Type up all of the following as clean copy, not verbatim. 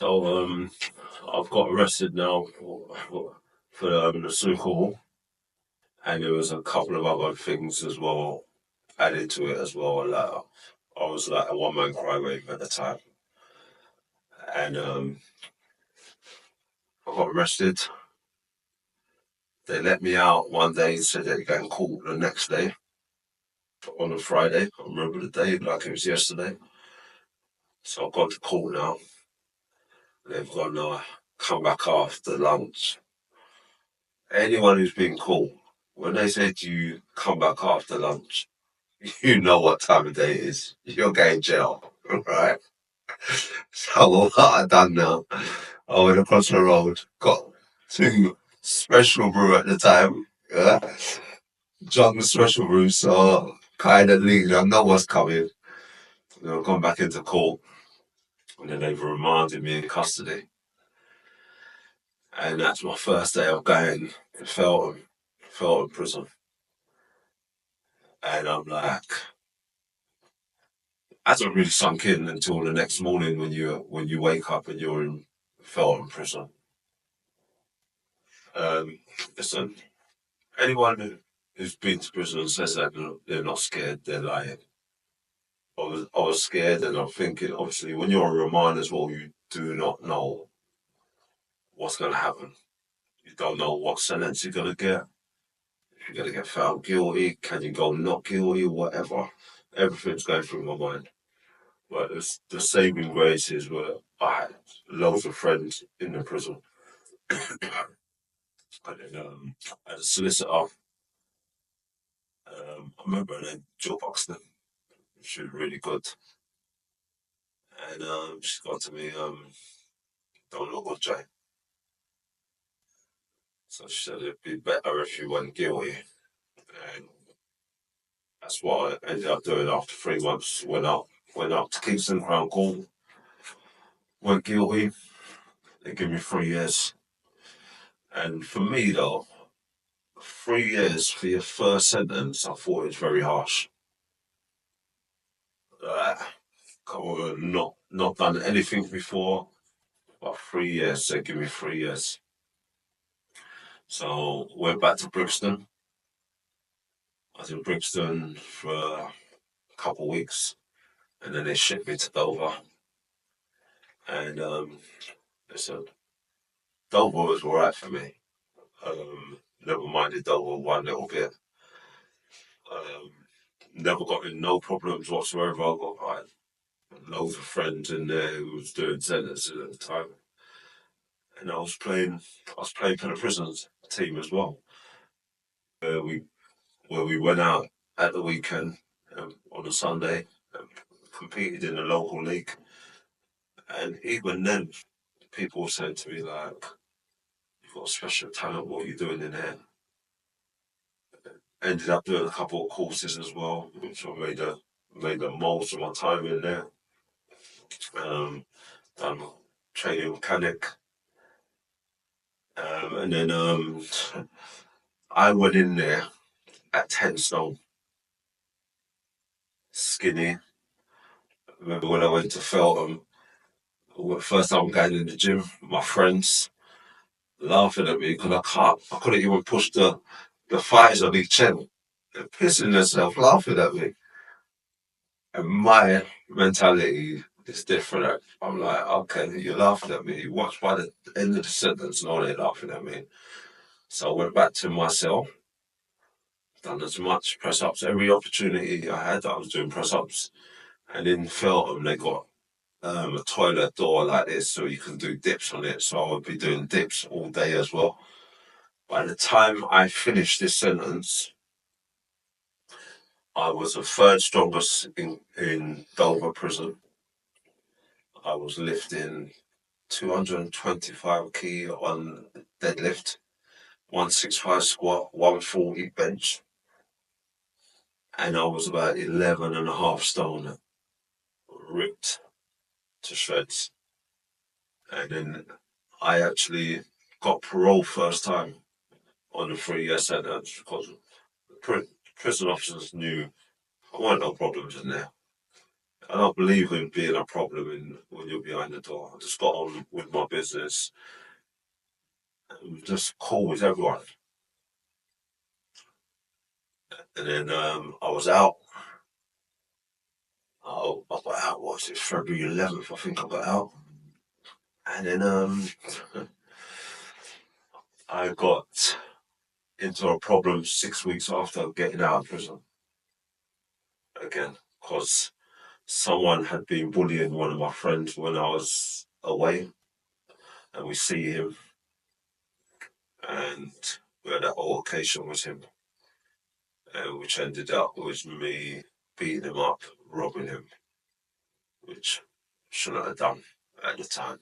So I've got arrested now for the snooker hall, and there was a couple of other things as well added to it as well. Like I was like a one-man crywave at the time, and I got arrested. They let me out one day, said they're getting caught the next day on a Friday. I remember the day like it was yesterday. So I've gone to court now. They've gone come back after lunch. Anyone who's been caught, when they say to you, come back after lunch, you know what time of day it is. You're going to jail, right? So what I done now, I went across the road, got two special brew at the time, yeah? Drunk the special brew, so kind of lean, I know what's coming. I've gone back into court, and then they've remanded me in custody. And that's my first day of going to Felton prison. And I'm like, hasn't really sunk in until the next morning when you wake up and you're in Felton prison. Listen, anyone who's been to prison and says that they're not scared, they're lying. I was scared, and I'm thinking, obviously, when you're on remand as well, you do not know what's going to happen. You don't know what sentence you're going to get. If you're going to get found guilty, can you go not guilty, whatever. Everything's going through my mind. But the saving grace is where I had loads of friends in the prison. And then I had a solicitor. I remember her name, Jill Buxton. She was really good. And she got to me, don't look good, Jay. So she said it'd be better if you went guilty. And that's what I ended up doing after 3 months. Went up to Kingston Crown Court, went guilty. They gave me 3 years. And for me though, 3 years for your first sentence, I thought it was very harsh. Not done anything before, but 3 years, they give me 3 years. So went back to Brixton. I was in Brixton for a couple of weeks, and then they shipped me to Dover. And listen, Dover was alright for me. Never minded Dover one little bit. Never got in no problems whatsoever. I got like loads of friends in there who was doing sentences at the time, and I was playing for the prisons team as well. We went out at the weekend on a Sunday, competed in the local league, and even then, people were saying to me like, "You've got special talent. What are you doing in here?" Ended up doing a couple of courses as well, which I made the most of my time in there. Done training mechanic, and then I went in there at 10 stone, skinny. Remember when I went to Feltham, first time going in the gym, my friends laughing at me because I couldn't even push the thighs on each end. They're pissing themselves, laughing at me. And my mentality is different. I'm like, okay, you're laughing at me. You watch by the end of the sentence, no, they're laughing at me. So I went back to my cell, done as much press ups, every opportunity I had, I was doing press ups. And in Feltham, they got a toilet door like this, so you can do dips on it. So I would be doing dips all day as well. By the time I finished this sentence, I was the third strongest in Dover prison. I was lifting 225 key on deadlift, 165 squat, 140 bench, and I was about 11 and a half stone, ripped to shreds. And then I actually got parole first time on a 3-year sentence because prison officers knew I weren't no problems in there. I don't believe in being a problem when you're behind the door. I just got on with my business and was just cool with everyone. And then I was out. I got out, what was it, February 11th, I think I got out. And then I got into a problem 6 weeks after getting out of prison again, because someone had been bullying one of my friends when I was away, and we see him, and we had that altercation with him, which ended up with me beating him up, robbing him, which shouldn't have done at the time,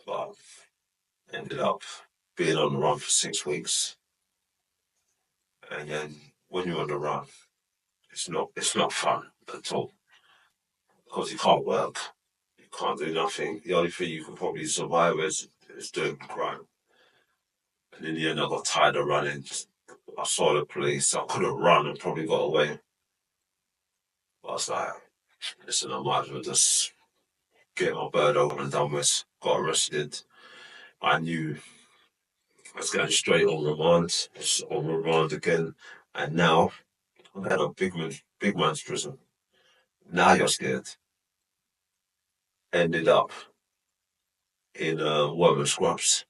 but ended up being on the run for 6 weeks. And then when you're on the run, it's not fun at all, because you can't work, you can't do nothing. The only thing you can probably survive is doing crime. And in the end, I got tired of running. I saw the police. I could have run and probably got away. But I was like, listen, I might as well just get my bird over and done with. Got arrested. I knew I was going straight on remand. It's on remand again. And now I'm at a big man's prison. Now you're scared. Ended up in Wormer Scrubs.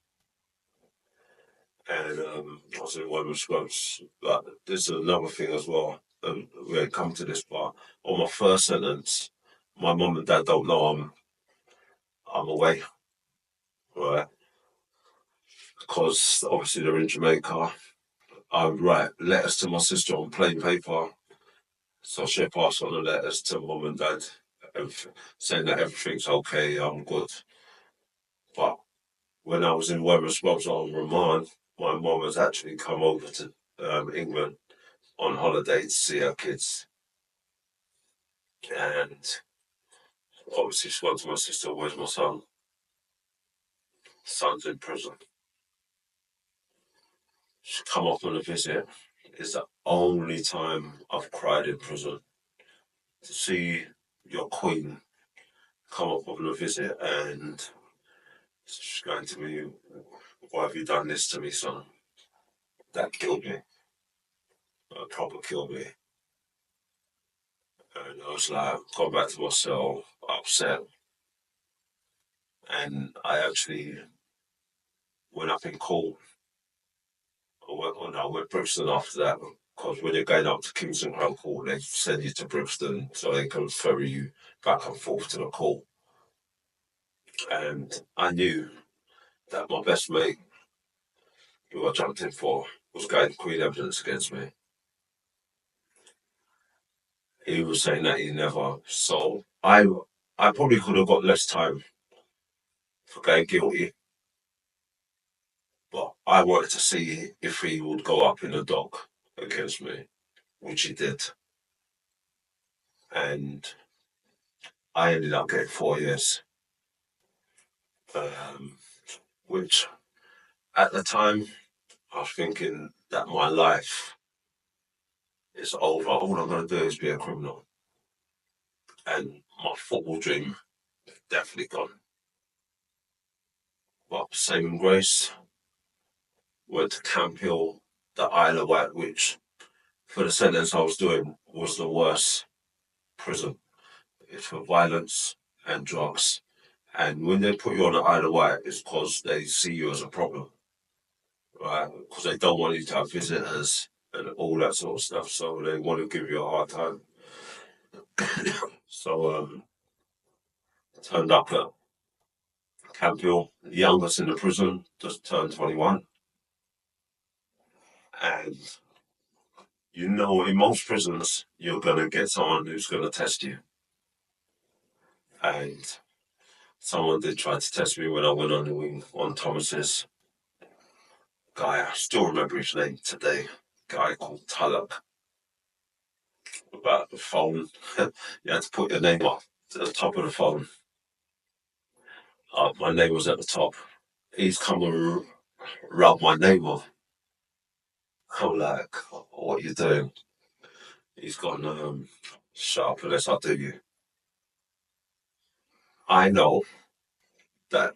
And I was in Wormer Scrubs. But there's another thing as well. We ain't come to this part. On my first sentence, my mum and dad don't know I'm away, right? Because obviously they're in Jamaica. I would write letters to my sister on plain paper, so she passed on the letters to mum and dad, saying that everything's okay, I'm good. But when I was in Weymouth Scrubs on remand, my mum has actually come over to England on holiday to see her kids, and obviously she went to my sister, "Where's my son?" Son's in prison. She come up on a visit. It's the only time I've cried in prison. To see your queen come up on a visit and she's going to me, "Why have you done this to me, son?" That killed me. That proper killed me. And I was like, got back to my cell, upset. And I actually went up in court. I went Brixton after that, because when you're going up to Kingston Crown Court, they send you to Brixton so they can ferry you back and forth to the court. And I knew that my best mate, who I jumped in for, was going to create evidence against me. He was saying that he never. So I probably could have got less time for going guilty, but I wanted to see if he would go up in the dock against me, which he did. And I ended up getting 4 years, um, which at the time I was thinking that my life is over. All I'm going to do is be a criminal. And my football dream definitely gone. But saving grace, went to Camp Hill, the Isle of Wight, which for the sentence I was doing was the worst prison. It's for violence and drugs. And when they put you on the Isle of Wight, it's because they see you as a problem, right? Because they don't want you to have visitors and all that sort of stuff. So they want to give you a hard time. So turned up at Camp Hill, the youngest in the prison, just turned 21. And in most prisons, you're going to get someone who's going to test you. And someone did try to test me when I went on the wing on Thomas's. Guy, I still remember his name today. Guy called Tullock. About the phone, you had to put your name up to the top of the phone. My name was at the top. He's come and rubbed my name off. I'm like, "What are you doing?" He's gone, Shut up unless I do you. I know that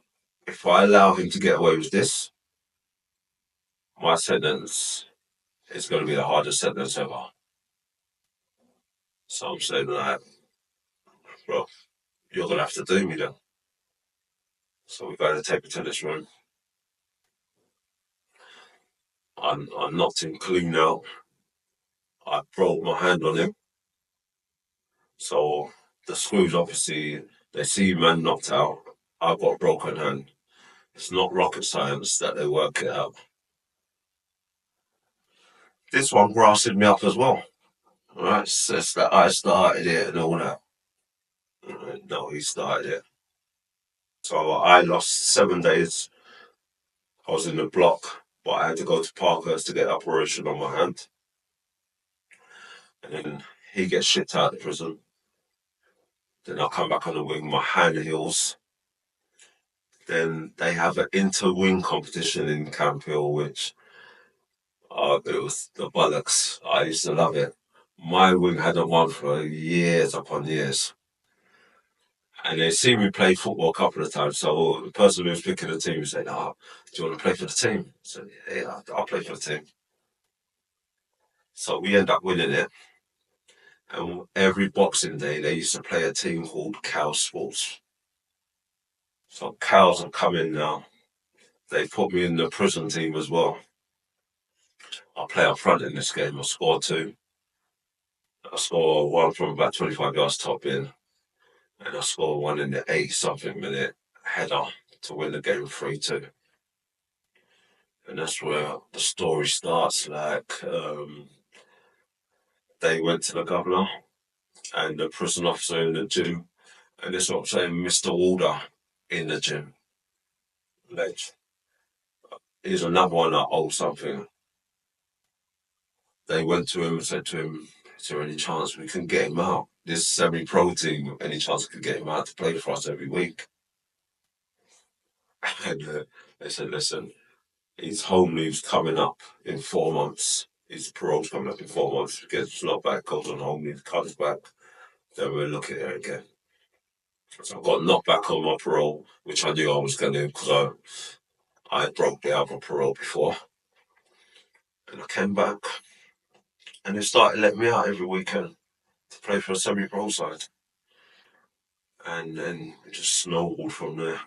if I allow him to get away with this, my sentence is going to be the hardest sentence ever. So I'm saying, like, bro, you're going to have to do me then. So we got to take me to this room. I knocked him clean out. I broke my hand on him. So the screws, obviously, they see man knocked out. I've got a broken hand. It's not rocket science that they work it out. This one grassed me up as well. Right, says that I started it and all that. No, he started it. So I lost 7 days. I was in the block, but I had to go to Parker's to get an operation on my hand. And then he gets shipped out of prison. Then I come back on the wing, my hand heals. Then they have an inter-wing competition in Camp Hill, which it was the bollocks. I used to love it. My wing hadn't won for years upon years. And they see me play football a couple of times. So the person who was picking the team said, "Oh, do you want to play for the team?" I said, "Yeah, I'll play for the team." So we end up winning it. And every Boxing Day, they used to play a team called Cow Sports. So Cows have come in now. They put me in the prison team as well. I play up front in this game. I score two. I score one from about 25 yards top in. And I score one in the 80-something minute header to win the game 3-2. And that's where the story starts. Like, they went to the governor and the prison officer in the gym. And this is what I'm saying, Mr. Walder in the gym. Ledge. Here's another one that owes something. They went to him and said to him, "Is there any chance we can get him out? This semi-pro team, any chance we could get him out to play for us every week?" And they said, "Listen, his home leave's coming up in 4 months. His parole's coming up in 4 months. He gets not back, goes on home leave, comes back, then we'll look at it again." So I got knocked back on my parole, which I knew I was going to because I broke the other parole before. And I came back and they started letting me out every weekend to play for a semi-pro side. And then it just snowballed from there.